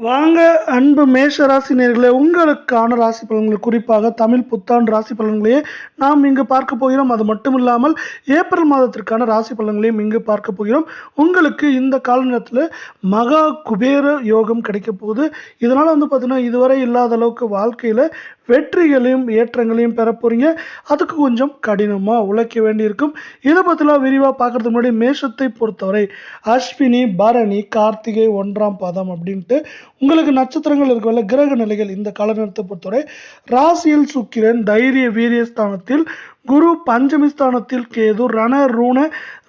வாங்க அன்பு மேஷ ராசி நேயர்களே, உங்களுக்கான ராசி பலன்கள், குறிப்பாக தமிழ் புத்தாண்டு ராசி பலன்களையே நாம் இங்கு பார்க்க போகிறோம். அது மட்டும் இல்லாமல் ஏப்ரல் மாதத்திற்கான ராசி பலன்களையும் இங்கு பார்க்க போகிறோம். உங்களுக்கு இந்த கால நேரத்தில் மகா குபேர யோகம் கிடைக்க போகுது. இதனால் பார்த்தீங்கன்னா இதுவரை இல்லாத அளவுக்கு வாழ்க்கையில் வெற்றிகளையும் ஏற்றங்களையும் பெற போகிறீங்க. அதுக்கு கொஞ்சம் கடினமாக உழைக்க வேண்டியிருக்கும். இதை பற்றிலாம் விரிவாக பார்க்குறதுக்கு முன்னாடி மேஷத்தை பொறுத்தவரை அஸ்வினி, பரணி, கார்த்திகை 1ஆம் பாதம் அப்படின்ட்டு உங்களுக்கு நட்சத்திரங்கள் இருக்கவில்லை. கிரக நிலைகள் இந்த கால நேரத்தை பொறுத்தவரை ராசியில் சுக்கிரன், தைரிய வீரிய ஸ்தானத்தில் குரு, பஞ்சமி ஸ்தானத்தில் கேது, ரண ரூண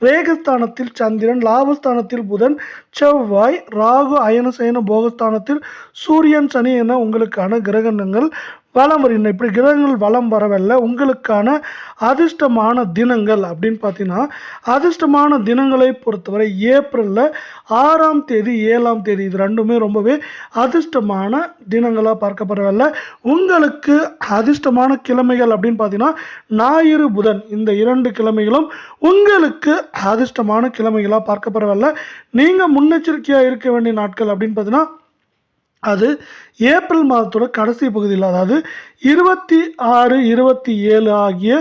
ரேகஸ்தானத்தில் சந்திரன், லாபஸ்தானத்தில் புதன், செவ்வாய், ராகு, அயன சயன போகஸ்தானத்தில் சூரியன், சனி என உங்களுக்கான கிரகணங்கள் வளம் வருகின்றன. இப்படி கிரகங்கள் வளம் வரவில்லை. உங்களுக்கான அதிர்ஷ்டமான தினங்கள் அப்படின்னு பார்த்தீங்கன்னா, அதிர்ஷ்டமான தினங்களை பொறுத்தவரை ஏப்ரலில் 6ஆம் தேதி 7ஆம் தேதி இது ரெண்டுமே ரொம்பவே அதிர்ஷ்டமான தினங்களாக பார்க்கப்படவில்லை. உங்களுக்கு அதிர்ஷ்டமான கிழமைகள் அப்படின்னு பார்த்தீங்கன்னா ஞாயிறு, புதன் இந்த 2 கிழமைகளும் உங்களுக்கு அதிர்ஷ்டமான கிழமைகளாக பார்க்கப்படவில்லை. நீங்கள் முன்னெச்சரிக்கையாக இருக்க வேண்டிய நாட்கள் அப்படின்னு பார்த்தீங்கன்னா அது ஏப்ரல் மாதத்தோட கடைசி பகுதியில், அதாவது 26, 27 ஆகிய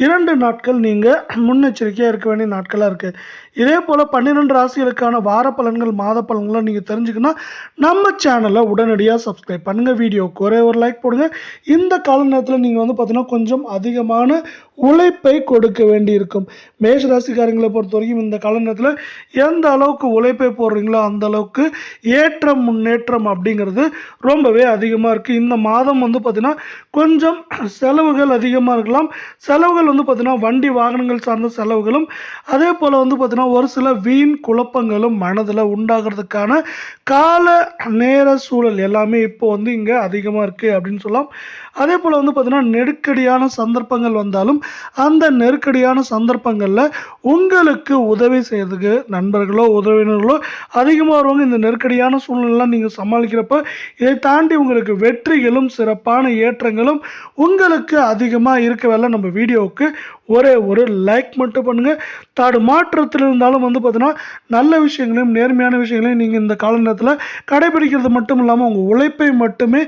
2 நாட்கள் நீங்கள் முன்னெச்சரிக்கையாக இருக்க வேண்டிய நாட்களாக இருக்குது. இதே போல் 12 ராசிகளுக்கான வார பலன்கள், மாத பலன்களை நீங்கள் தெரிஞ்சுக்கணும். நம்ம சேனலை உடனடியாக சப்ஸ்கிரைப் பண்ணுங்கள். வீடியோவுக்கு ஒரே ஒரு லைக் போடுங்க. இந்த கால நேரத்தில் நீங்கள் பார்த்தீங்கன்னா கொஞ்சம் அதிகமான உழைப்பை கொடுக்க வேண்டி இருக்கும். மேஷ ராசிக்காரங்களை பொறுத்த வரைக்கும் இந்த கால நேரத்தில் எந்த அளவுக்கு உழைப்பை போடுறீங்களோ அந்த அளவுக்கு ஏற்றம், முன்னேற்றம் அப்படிங்கிறது ரொம்பவே அதிகமாக இருக்குது. இந்த மாதம் பார்த்தீங்கன்னா கொஞ்சம் செலவுகள் அதிகமாக இருக்கலாம். செலவுகள் பார்த்தீங்கன்னா வண்டி வாகனங்கள் சார்ந்த செலவுகளும், அதே போல் பார்த்தீங்கன்னா ஒரு சில வீண் குழப்பங்களும் மனதில் உண்டாகிறதுக்கான கால நேர சூழல் எல்லாமே இப்போ இங்கே அதிகமாக இருக்குது அப்படின்னு சொல்லலாம். அதே போல் பார்த்தீங்கன்னா நெருக்கடியான சந்தர்ப்பங்கள் வந்தாலும் அந்த நெருக்கடியான சந்தர்ப்பங்களில் உங்களுக்கு உதவி செய்யறதுக்கு நண்பர்களோ உறவினர்களோ அதிகமாக வருவாங்க. இந்த நெருக்கடியான சூழ்நிலாம் நீங்கள் சமாளிக்கிறப்ப இதை தாண்டி உங்களுக்கு வெற்றிகளும் சிறப்பான ஏற்றங்களும் உங்களுக்கு அதிகமாக இருக்கவில்லை. நம்ம வீடியோவுக்கு ஒரே ஒரு லைக் மட்டும் பண்ணுங்கள். தடுமாற்றத்தில் இருந்தாலும் பார்த்தீங்கன்னா நல்ல விஷயங்களையும் நேர்மையான விஷயங்களையும் நீங்கள் இந்த கால நேரத்தில் கடைபிடிக்கிறது மட்டும் இல்லாமல் உங்கள் உழைப்பை மட்டுமே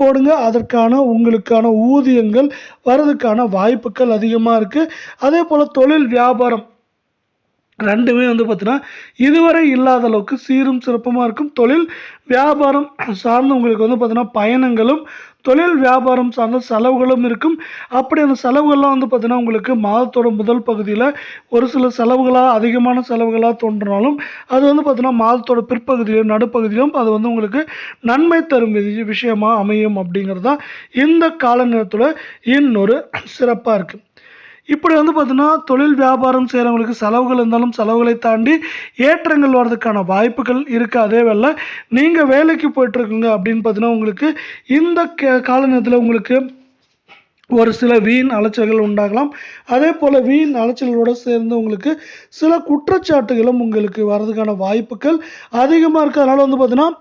போடுங்க. அதற்கான உங்களுக்கான ஊதியங்கள் வரதுக்கான வாய்ப்புகள் அதிகமாக இருக்குது. அதே போல் தொழில் வியாபாரம் ரெண்டுமே பார்த்தீங்கன்னா இதுவரை இல்லாத அளவுக்கு சீரும் சிறப்புமாக இருக்கும். தொழில் வியாபாரம் சார்ந்து உங்களுக்கு பார்த்தீங்கன்னா பயணங்களும், தொழில் வியாபாரம் சார்ந்த செலவுகளும் இருக்கும். அப்படி அந்த செலவுகள்லாம் பார்த்தீங்கன்னா உங்களுக்கு மாதத்தோட முதல் பகுதியில் ஒரு சில செலவுகளாக, அதிகமான செலவுகளாக தோன்றினாலும் அது பார்த்தீங்கன்னா மாதத்தோட பிற்பகுதியிலும் நடுப்பகுதியிலும் அது உங்களுக்கு நன்மை தரும் விஷயமாக அமையும். அப்படிங்கிறது தான் இந்த கால நேரத்தோட இன்னொரு சிறப்பாக இருக்குது. இப்படி பார்த்தீங்கன்னா தொழில் வியாபாரம் செய்கிறவங்களுக்கு செலவுகள் இருந்தாலும் செலவுகளை தாண்டி ஏற்றங்கள் வர்றதுக்கான வாய்ப்புகள் இருக்குது. அதே வேளை நீங்கள் வேலைக்கு போயிட்டுருக்குங்க அப்படின்னு பார்த்தீங்கன்னா உங்களுக்கு இந்த கால நேரத்தில் உங்களுக்கு ஒரு சில வீண் அலைச்சல்கள் உண்டாகலாம். அதே போல் வீண் அலைச்சல்களோடு சேர்ந்து உங்களுக்கு சில குற்றச்சாட்டுகளும் உங்களுக்கு வர்றதுக்கான வாய்ப்புகள் அதிகமாக இருக்குது. அதனால் பார்த்தீங்கன்னா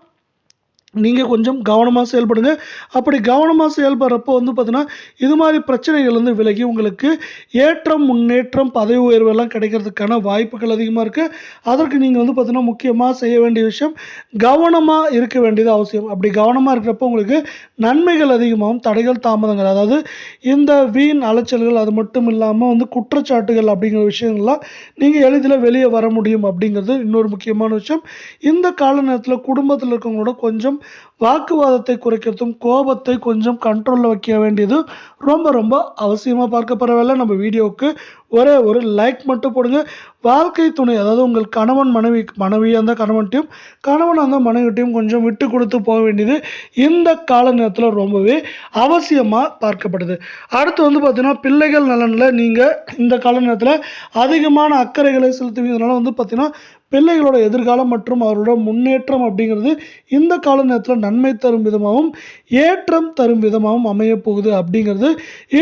நீங்கள் கொஞ்சம் கவனமாக செயல்படுங்க. அப்படி கவனமாக செயல்படுறப்போ பார்த்தீங்கன்னா இது மாதிரி பிரச்சனைகள் விலகி உங்களுக்கு ஏற்றம், முன்னேற்றம், பதவி உயர்வெல்லாம் கிடைக்கிறதுக்கான வாய்ப்புகள் அதிகமாக இருக்குது. அதற்கு நீங்கள் பார்த்தீங்கன்னா முக்கியமாக செய்ய வேண்டிய விஷயம் கவனமாக இருக்க வேண்டியது அவசியம். அப்படி கவனமாக இருக்கிறப்போ உங்களுக்கு நன்மைகள் அதிகமாகும், தடைகள் தாமதங்கள், அதாவது இந்த வீண் அலைச்சல்கள் அது மட்டும் இல்லாமல் குற்றச்சாட்டுகள் அப்படிங்கிற விஷயங்கள்லாம் நீங்கள் எளிதில் வெளியே வர முடியும். அப்படிங்கிறது இன்னொரு முக்கியமான விஷயம். இந்த கால நேரத்தில் குடும்பத்தில் இருக்கவங்களோட கொஞ்சம் வாக்குவாதத்தை குறைக்கிறதும் கோபத்தை கொஞ்சம் கண்ட்ரோலில் வைக்க வேண்டியது ரொம்ப ரொம்ப அவசியமாக பார்க்கப்படவில்லை. நம்ம வீடியோவுக்கு ஒரே ஒரு லைக் மட்டும் போடுங்க. வாழ்க்கை துணை, அதாவது உங்கள் கணவன் மனைவியாக இருந்தால் கணவன்ட்டையும், கணவனாக இருந்தால் மனைவிட்டையும் கொஞ்சம் விட்டு கொடுத்து போக வேண்டியது இந்த கால நேரத்தில் ரொம்பவே அவசியமாக பார்க்கப்படுது. அடுத்து பார்த்தீங்கன்னா பிள்ளைகள் நலனில் நீங்கள் இந்த கால நேரத்தில் அதிகமான அக்கறைகளை செலுத்துவதனால பார்த்தீங்கன்னா பிள்ளைகளோட எதிர்காலம் மற்றும் அவரோட முன்னேற்றம் அப்படிங்கிறது இந்த கால நேரத்தில் நன்மை தரும் விதமாகவும் ஏற்றம் தரும் விதமாகவும் அமைய போகுது. அப்படிங்கிறது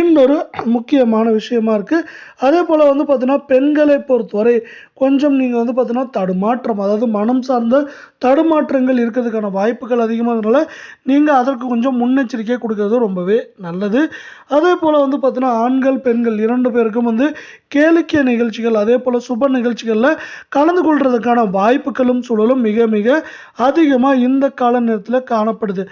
இன்னொரு முக்கியமான விஷயமா இருக்குது. அதே போல் பார்த்தீங்கன்னா பெண்களை பொறுத்தவரை கொஞ்சம் நீங்கள் வந்து பார்த்தீங்கன்னா தடுமாற்றம், அதாவது மனம் சார்ந்த தடுமாற்றங்கள் இருக்கிறதுக்கான வாய்ப்புகள் அதிகமாக இருக்கிறதுனால நீங்கள் அதற்கு கொஞ்சம் முன்னெச்சரிக்கை கொடுக்கறது ரொம்பவே நல்லது. அதே போல் வந்து பார்த்தீங்கன்னா ஆண்கள் பெண்கள் 2 பேருக்கும் வந்து கேளிக்கை நிகழ்ச்சிகள் அதே போல் சுப நிகழ்ச்சிகளில் கலந்து கொள்றதுக்கான வாய்ப்புகளும் சூழலும் மிக மிக அதிகமாக இந்த கால நேரத்தில் காணப்படுது.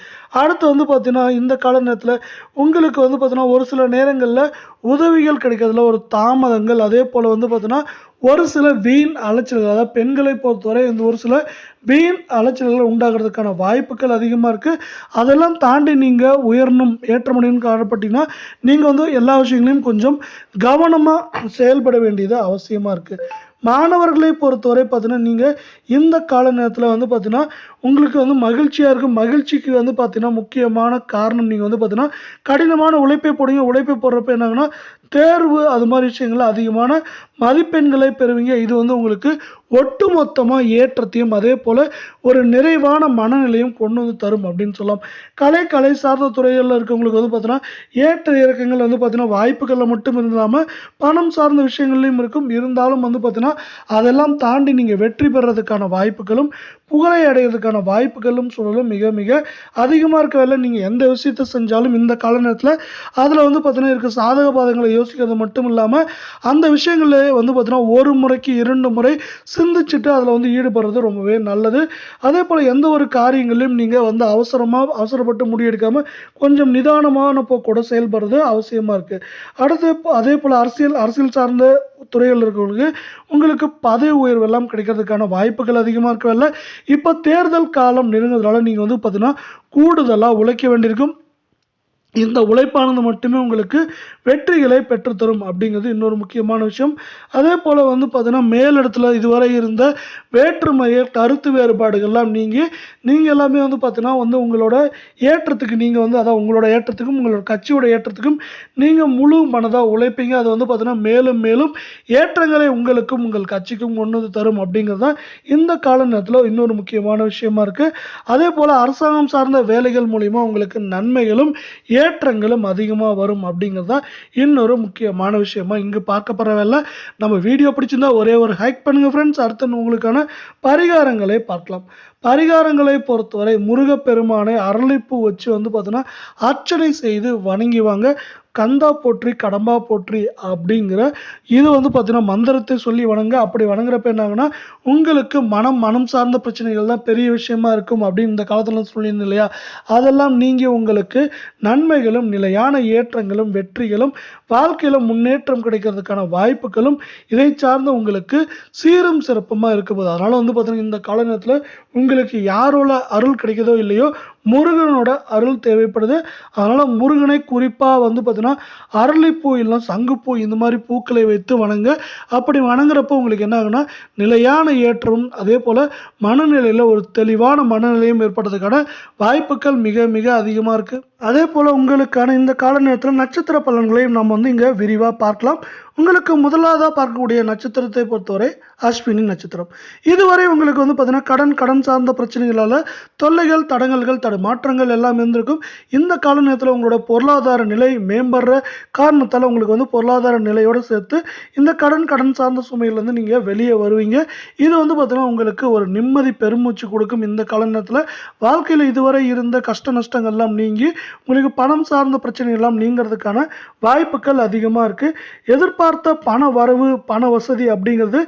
அடுத்து வந்து பார்த்தீங்கன்னா இந்த கால நேரத்தில் உங்களுக்கு வந்து பார்த்தீங்கன்னா ஒரு சில நேரங்களில் உதவிகள் கிடைக்கிறதுல ஒரு தாமதங்கள், அதே போல் வந்து பார்த்தீங்கன்னா ஒரு சில வீண் அலைச்சல்கள், அதாவது பெண்களை பொறுத்தவரை இந்த ஒரு சில வீண் அலைச்சல்கள் உண்டாகிறதுக்கான வாய்ப்புகள் அதிகமாக இருக்குது. அதெல்லாம் தாண்டி நீங்கள் உயரணும் ஏற்றமடையணும்னு காணப்பட்டீங்கன்னா நீங்கள் வந்து எல்லா விஷயங்களையும் கொஞ்சம் கவனமாக செயல்பட வேண்டியது அவசியமாக இருக்குது. மாணவர்களை பொறுத்தவரை பார்த்தீங்கன்னா நீங்கள் இந்த கால நேரத்தில் வந்து பார்த்தீங்கன்னா உங்களுக்கு வந்து மகிழ்ச்சியாக இருக்கும். மகிழ்ச்சிக்கு வந்து பார்த்தீங்கன்னா முக்கியமான காரணம் நீங்கள் வந்து பார்த்தீங்கன்னா கடினமான உழைப்பை போடுங்க. உழைப்பை போடுறப்ப என்னாங்கன்னா தேர்வு அது மாதிரி விஷயங்கள் அதிகமான மதிப்பெண்களை பெறுவீங்க. இது வந்து உங்களுக்கு ஒட்டுமொத்தமாக ஏற்றத்தையும் அதே போல் ஒரு நிறைவான மனநிலையும் கொண்டு வந்து தரும் அப்படின்னு சொல்லலாம். கலை சார்ந்த துறைகளில் இருக்கவங்களுக்கு வந்து பார்த்தீங்கன்னா ஏற்ற இறக்கங்கள் வந்து பார்த்தீங்கன்னா வாய்ப்புகளில் மட்டும் இல்லாமல் பணம் சார்ந்த விஷயங்கள்லையும் இருக்கும். இருந்தாலும் வந்து பார்த்தீங்கன்னா அதெல்லாம் தாண்டி நீங்கள் வெற்றி பெறதுக்கான வாய்ப்புகளும் புகழை அடைகிறதுக்கான வாய்ப்புகளும் சூழலும் மிக மிக அதிகமாக இருக்கவில்லை. நீங்கள் எந்த விஷயத்தை செஞ்சாலும் இந்த கால நேரத்தில் அதில் வந்து பார்த்தீங்கன்னா இருக்க சாதக பாதங்களை யோசிக்கிறது மட்டும் இல்லாமல் அந்த விஷயங்களே வந்து பார்த்தீங்கன்னா ஒரு முறைக்கு 2 முறை சிந்திச்சுட்டு அதில் வந்து ஈடுபடுறது ரொம்பவே நல்லது. அதே போல் எந்த ஒரு காரியங்களையும் நீங்கள் வந்து அவசரப்பட்டு முடிவெடுக்காமல் கொஞ்சம் நிதானமான போக்கோட செயல்படுறது அவசியமாக இருக்குது. அடுத்து அதே போல் அரசியல் சார்ந்த துறைகள் இருக்கிறவங்களுக்கு உங்களுக்கு பதவி உயர்வு எல்லாம் கிடைக்கிறதுக்கான வாய்ப்புகள் அதிகமாக இருக்கவில்லை. இப்போ தேர்தல் காலம் நெருங்குறதுனால நீங்கள் வந்து பார்த்தீங்கன்னா கூடுதலாக உழைக்க வேண்டியிருக்கும். இந்த உழைப்பானது மட்டுமே உங்களுக்கு வெற்றிகளை பெற்றுத்தரும் அப்படிங்கிறது இன்னொரு முக்கியமான விஷயம். அதே போல் வந்து பார்த்தீங்கன்னா மேலிடத்துல இதுவரை இருந்த வேற்றுமையை கருத்து வேறுபாடுகள்லாம் நீங்கள் எல்லாமே வந்து பார்த்தீங்கன்னா வந்து உங்களோட ஏற்றத்துக்கு நீங்கள் வந்து அதான் உங்களோட ஏற்றத்துக்கும் உங்களோட கட்சியோட ஏற்றத்துக்கும் நீங்கள் முழு மனதாக உழைப்பீங்க. அது வந்து பார்த்தீங்கன்னா மேலும் மேலும் ஏற்றங்களை உங்களுக்கும் உங்கள் கட்சிக்கும் கொண்டு வந்து தரும் அப்படிங்கிறது தான் இந்த கால நேரத்தில் இன்னொரு முக்கியமான விஷயமா இருக்குது. அதே போல் அரசாங்கம் சார்ந்த வேலைகள் மூலிமா உங்களுக்கு நன்மைகளும் ஏற்றங்களும் அதிகமாக வரும் அப்படிங்கிறது தான் இன்னொரு முக்கியமான விஷயமா இங்கு பார்க்கப்படுறவில்லை. நம்ம வீடியோ பிடிச்சிருந்தா ஒரே ஒரு ஹைக் பண்ணுங்க ஃப்ரெண்ட்ஸ். அடுத்து உங்களுக்கான பரிகாரங்களை பார்க்கலாம். பரிகாரங்களை பொறுத்தவரை முருகப்பெருமானை அரளிப்பூ வச்சு வந்து பார்த்தீங்கன்னா அர்ச்சனை செய்து வணங்கி வாங்க. கந்தா போற்றி கடம்பா போற்றி அப்படிங்கிற இது வந்து பார்த்தீங்கன்னா மந்திரத்தை சொல்லி வணங்க. அப்படி வணங்குறப்ப என்னாங்கன்னா உங்களுக்கு மனம் சார்ந்த பிரச்சனைகள் தான் பெரிய விஷயமா இருக்கும் அப்படின்னு இந்த காலத்தில் சொல்லியிருந்தேன் இல்லையா, அதெல்லாம் நீங்கள் உங்களுக்கு நன்மைகளும் நிலையான ஏற்றங்களும் வெற்றிகளும் வாழ்க்கையில் முன்னேற்றம் கிடைக்கிறதுக்கான வாய்ப்புகளும் இதை சார்ந்த உங்களுக்கு சீரும் சிறப்புமாக இருக்கும்போது அதனால் வந்து பார்த்தீங்கன்னா இந்த கால நேரத்தில் உங்களுக்கு யாரோட அருள் கிடைக்குதோ இல்லையோ முருகனோட அருள் தேவைப்படுது. அதனால் முருகனை குறிப்பாக வந்து பார்த்தீங்கன்னா அரளிப்பூ இல்லை சங்குப்பூ இந்த மாதிரி பூக்களை வைத்து வணங்க. அப்படி வணங்குறப்போ உங்களுக்கு என்ன ஆகுனா நிலையான ஏற்றமும் அதே போல் மனநிலையில் ஒரு தெளிவான மனநிலையும் ஏற்படுறதுக்கான வாய்ப்புகள் மிக மிக அதிகமாக இருக்குது. அதே போல் உங்களுக்கான இந்த கால நேரத்தில் நட்சத்திர பலன்களையும் நம்ம வந்து இங்கே விரிவாக பார்க்கலாம். உங்களுக்கு முதலாவதாக பார்க்கக்கூடிய நட்சத்திரத்தை பொறுத்தவரை அஸ்வினி நட்சத்திரம். இதுவரை உங்களுக்கு வந்து பார்த்தீங்கன்னா கடன் சார்ந்த பிரச்சனைகளால் தொல்லைகள் தடங்கல்கள் மாற்றங்கள் எல்லாம் இருந்திருக்கும். இந்த கால நேரத்தில் உங்களோட பொருளாதார நிலை மேம்படுற காரணத்தால் உங்களுக்கு வந்து பொருளாதார நிலையோடு சேர்த்து இந்த கடன் சார்ந்த சுமையிலேருந்து நீங்கள் வெளியே வருவீங்க. இது வந்து பார்த்தீங்கன்னா உங்களுக்கு ஒரு நிம்மதி பெருமூச்சு கொடுக்கும். இந்த கால நேரத்தில் வாழ்க்கையில் இதுவரை இருந்த கஷ்ட நஷ்டங்கள்லாம் நீங்கி உங்களுக்கு பணம் சார்ந்த பிரச்சனை எல்லாம் நீங்கிறதுக்கான வாய்ப்புகள் அதிகமாக இருக்குது. எதிர்பார்த்த பண வரவு பண வசதி அப்படிங்கிறது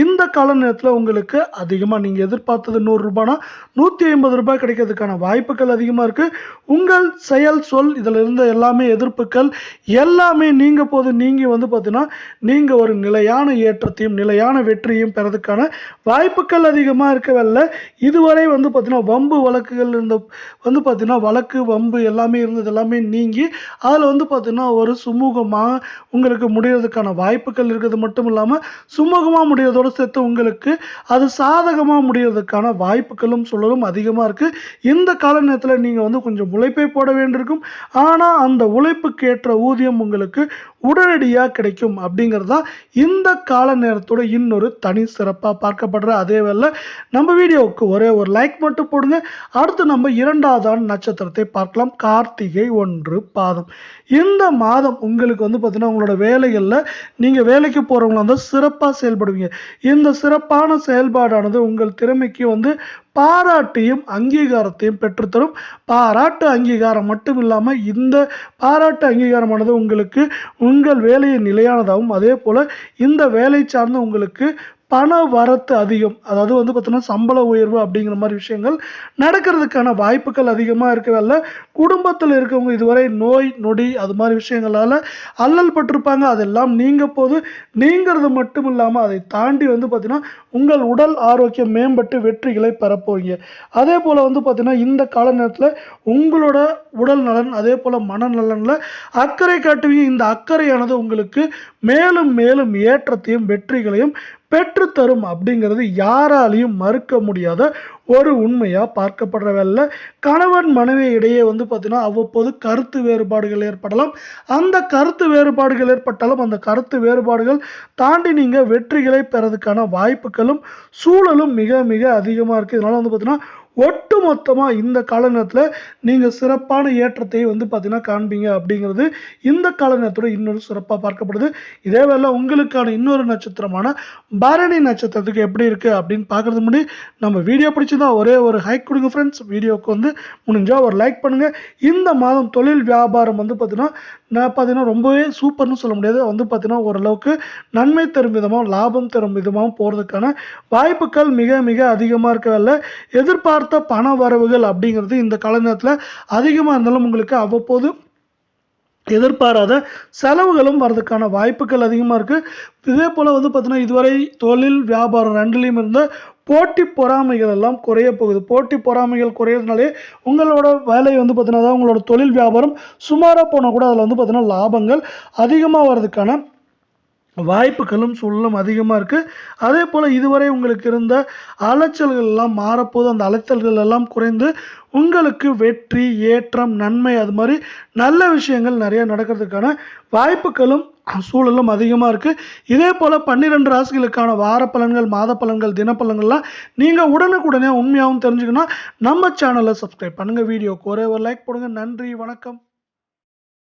இந்த கால நேரத்தில் உங்களுக்கு அதிகமாக நீங்கள் எதிர்பார்த்தது 100 ரூபாய்னா 150 ரூபாய் கிடைக்கிறதுக்கான வாய்ப்புகள் அதிகமாக இருக்குது. உங்கள் செயல் சொல் இதில் இருந்த எல்லாமே எதிர்ப்புகள் எல்லாமே நீங்கள் வந்து பார்த்தீங்கன்னா நீங்கள் ஒரு நிலையான ஏற்றத்தையும் நிலையான வெற்றியும் பெறதுக்கான வாய்ப்புகள் அதிகமாக இருக்கவில்லை. இதுவரை வந்து பார்த்தீங்கன்னா வம்பு வழக்குகள் இருந்த வந்து பார்த்தீங்கன்னா வழக்கு வம்பு எல்லாமே இருந்தது எல்லாமே நீங்கி அதில் வந்து பார்த்தீங்கன்னா ஒரு சுமூகமாக உங்களுக்கு முடிகிறதுக்கான வாய்ப்புகள் இருக்கிறது மட்டும் இல்லாமல் சுமூகமாக முடிகிறதோடு சேர்த்து உங்களுக்கு அது சாதகமாக முடிகிறதுக்கான வாய்ப்புகளும் சூழலும் அதிகமாக இருக்குது. இந்த கால நேரத்தில் நீங்கள் வந்து கொஞ்சம் உழைப்பை போட வேண்டியிருக்கும். ஆனால் அந்த உழைப்புக்கு ஏற்ற ஊதியம் உங்களுக்கு உடனடியாக கிடைக்கும் அப்படிங்கிறது தான் இந்த கால நேரத்தோட இன்னொரு தனி சிறப்பாக பார்க்கப்படுற. அதே வேளை நம்ம வீடியோவுக்கு ஒரே ஒரு லைக் மட்டும் போடுங்க. அடுத்து நம்ம இரண்டாவது நட்சத்திரத்தை பார்க்கலாம். கார்த்திகை 1 பாதம். இந்த மாதம் உங்களுக்கு பார்த்தீங்கன்னா உங்களோட வேலைகளில் நீங்கள் வேலைக்கு போகிறவங்களா இருந்தால் சிறப்பாக செயல்படுவீங்க. இந்த சிறப்பான செயல்பாடானது உங்கள் திறமைக்கு பாராட்டையும் அங்கீகாரத்தையும் பெற்றுத்தரும். பாராட்டு அங்கீகாரம் மட்டும் இல்லாமல் இந்த பாராட்டு அங்கீகாரமானது உங்களுக்கு உங்கள் வேலையை நிலையானதாகவும், அதே போல் இந்த வேலை சார்ந்து உங்களுக்கு பண வரத்து அதிகம், அதாவது பார்த்தீங்கன்னா சம்பள உயர்வு அப்படிங்கிற மாதிரி விஷயங்கள் நடக்கிறதுக்கான வாய்ப்புகள் அதிகமாக இருக்கவில்லை. குடும்பத்தில் இருக்கவங்க இதுவரை நோய் நொடி அது மாதிரி விஷயங்களால் அல்லல் பட்டிருப்பாங்க. அதெல்லாம் நீங்கிறது மட்டும் இல்லாமல் அதை தாண்டி பார்த்தீங்கன்னா உங்கள் உடல் ஆரோக்கியம் மேம்பட்டு வெற்றிகளை பெறப்போவீங்க. அதே போல் பார்த்தீங்கன்னா இந்த கால நேரத்தில் உங்களோட உடல் நலன் அதே போல் மனநலனில் அக்கறை காட்டுவீங்க. இந்த அக்கறையானது உங்களுக்கு மேலும் மேலும் ஏற்றத்தையும் வெற்றிகளையும் பெற்றுத்தரும் அப்படிங்கிறது யாராலையும் மறுக்க முடியாத ஒரு உண்மையாக பார்க்கப்படுற வேலை. கணவன் மனைவி இடையே பார்த்தீங்கன்னா அவ்வப்போது கருத்து வேறுபாடுகள் ஏற்படலாம். அந்த கருத்து வேறுபாடுகள் ஏற்பட்டாலும் அந்த கருத்து வேறுபாடுகள் தாண்டி நீங்கள் வெற்றிகளை பெறதுக்கான வாய்ப்புகளும் சூழலும் மிக மிக அதிகமாக இருக்குது. இதனால் பார்த்தீங்கன்னா ஒட்டு மொத்தமாக இந்த கால நேரத்தில் நீங்கள் சிறப்பான ஏற்றத்தை பார்த்தீங்கன்னா காண்பீங்க அப்படிங்கிறது இந்த கால நேரத்தோட இன்னொரு சிறப்பாக பார்க்கப்படுது. இதே வேளை உங்களுக்கான இன்னொரு நட்சத்திரமான பரணி நட்சத்திரத்துக்கு எப்படி இருக்குது அப்படின்னு பார்க்கறது முன்னாடி நம்ம வீடியோ பிடிச்சதா ஒரே ஒரு ஹைக் கொடுங்க ஃப்ரெண்ட்ஸ். வீடியோவுக்கு முடிஞ்சால் ஒரு லைக் பண்ணுங்கள். இந்த மாதம் தொழில் வியாபாரம் பார்த்தீங்கன்னா ரொம்பவே சூப்பர்னு சொல்ல முடியாது. பார்த்தீங்கன்னா ஓரளவுக்கு நன்மை தரும் விதமாகவும் லாபம் தரும் விதமாகவும் போகிறதுக்கான வாய்ப்புகள் மிக மிக அதிகமாக இருக்கவில்லை. எதிர்பார்த்த பண வரவுகள் அப்படிங்கிறது இந்த கால நேரத்தில் அதிகமாக இருந்தாலும் உங்களுக்கு அவ்வப்போது எதிர்பாராத செலவுகளும் வர்றதுக்கான வாய்ப்புகள் அதிகமாக இருக்குது. இதே போல் பார்த்தீங்கன்னா இதுவரை தொழில் வியாபாரம் ரெண்டுலேயும் இருந்த போட்டி பொறாமைகள் எல்லாம் குறைய போகுது. போட்டி பொறாமைகள் குறையிறதுனாலே உங்களோட வேலை பார்த்தீங்கன்னா உங்களோட தொழில் வியாபாரம் சுமாராக போனால் கூட அதில் பார்த்தீங்கன்னா லாபங்கள் அதிகமாக வர்றதுக்கான வாய்ப்புகளும் சூழலும் அதிகமாக இருக்குது. அதே போல் இதுவரை உங்களுக்கு இருந்த அலைச்சல்கள் எல்லாம் மாறப்போது. அந்த அலைச்சல்கள் எல்லாம் குறைந்து உங்களுக்கு வெற்றி ஏற்றம் நன்மை அது மாதிரி நல்ல விஷயங்கள் நிறைய நடக்கிறதுக்கான வாய்ப்புகளும் சூழலும் அதிகமாக இருக்குது. இதே போல் 12 ராசிகளுக்கான வார பலன்கள் மாத பலன்கள் தினப்பலன்கள்லாம் நீங்கள் உடனுக்குடனே உண்மையாகவும் தெரிஞ்சுக்கணும் நம்ம சேனலை சப்ஸ்கிரைப் பண்ணுங்கள். வீடியோக்கு ஒரே ஒரு லைக் போடுங்க. நன்றி, வணக்கம்.